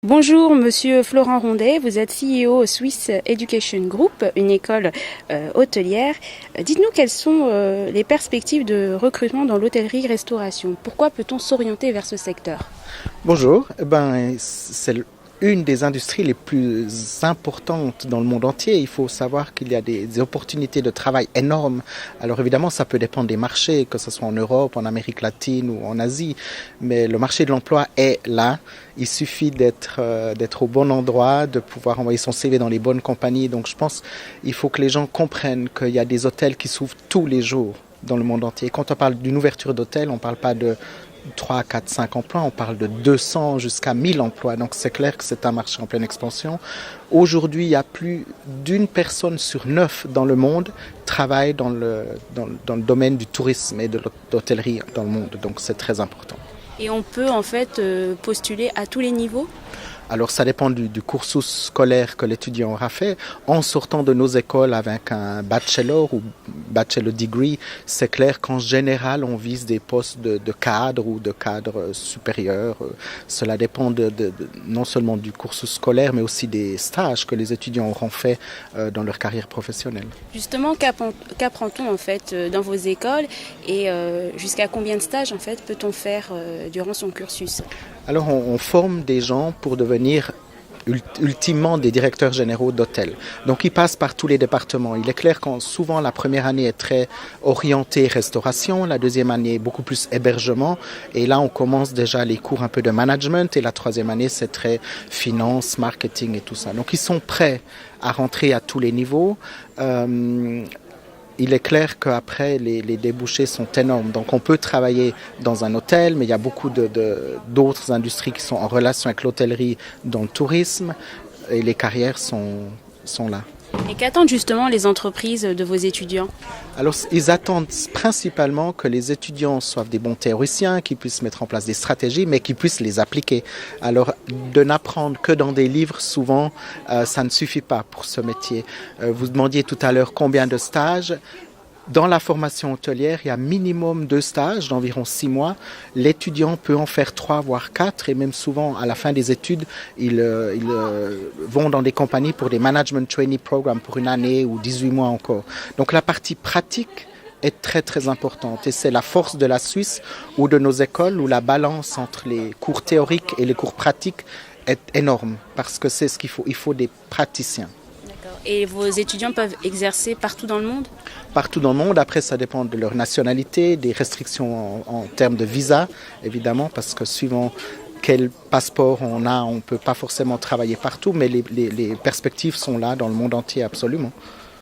Bonjour, monsieur Florent Rondet, vous êtes CEO au Swiss Education Group, une école hôtelière. Dites-nous quelles sont les perspectives de recrutement dans l'hôtellerie-restauration. Pourquoi peut-on s'orienter vers ce secteur? Bonjour, c'est une des industries les plus importantes dans le monde entier. Il faut savoir qu'il y a des opportunités de travail énormes. Alors évidemment, ça peut dépendre des marchés, que ce soit en Europe, en Amérique latine ou en Asie. Mais le marché de l'emploi est là. Il suffit d'être au bon endroit, de pouvoir envoyer son CV dans les bonnes compagnies. Donc je pense qu'il faut que les gens comprennent qu'il y a des hôtels qui s'ouvrent tous les jours dans le monde entier. Quand on parle d'une ouverture d'hôtel, on ne parle pas de 3, 4, 5 emplois, on parle de 200 jusqu'à 1000 emplois. Donc c'est clair que c'est un marché en pleine expansion. Aujourd'hui, il y a plus d'une personne sur 9 dans le monde travaille dans le domaine du tourisme et de l'hôtellerie dans le monde. Donc c'est très important. Et on peut en fait postuler à tous les niveaux? Alors ça dépend du cursus scolaire que l'étudiant aura fait. En sortant de nos écoles avec un bachelor ou bachelor degree, c'est clair qu'en général on vise des postes de cadre ou de cadre supérieur. Cela dépend non seulement du cursus scolaire mais aussi des stages que les étudiants auront fait dans leur carrière professionnelle. Justement, qu'apprend-on en fait dans vos écoles et jusqu'à combien de stages en fait peut-on faire durant son cursus? Alors on forme des gens pour devenir ultimement des directeurs généraux d'hôtels. Donc ils passent par tous les départements. Il est clair que souvent la première année est très orientée restauration, la deuxième année beaucoup plus hébergement et là on commence déjà les cours un peu de management et la troisième année c'est très finance, marketing et tout ça. Donc ils sont prêts à rentrer à tous les niveaux. Il est clair qu'après, les débouchés sont énormes. Donc, on peut travailler dans un hôtel, mais il y a beaucoup d'autres industries qui sont en relation avec l'hôtellerie dans le tourisme et les carrières sont là. Et qu'attendent justement les entreprises de vos étudiants? Alors, ils attendent principalement que les étudiants soient des bons théoriciens, qu'ils puissent mettre en place des stratégies, mais qu'ils puissent les appliquer. Alors, de n'apprendre que dans des livres, souvent, ça ne suffit pas pour ce métier. Vous demandiez tout à l'heure combien de stages. Dans la formation hôtelière, il y a minimum 2 stages d'environ 6 mois. L'étudiant peut en faire 3 voire 4 et même souvent à la fin des études, ils vont dans des compagnies pour des management training programs pour une année ou 18 mois encore. Donc la partie pratique est très très importante et c'est la force de la Suisse ou de nos écoles où la balance entre les cours théoriques et les cours pratiques est énorme parce que c'est ce qu'il faut. Il faut des praticiens. Et vos étudiants peuvent exercer partout dans le monde? Partout dans le monde. Après, ça dépend de leur nationalité, des restrictions en termes de visa, évidemment, parce que suivant quel passeport on a, on ne peut pas forcément travailler partout, mais les perspectives sont là dans le monde entier, absolument.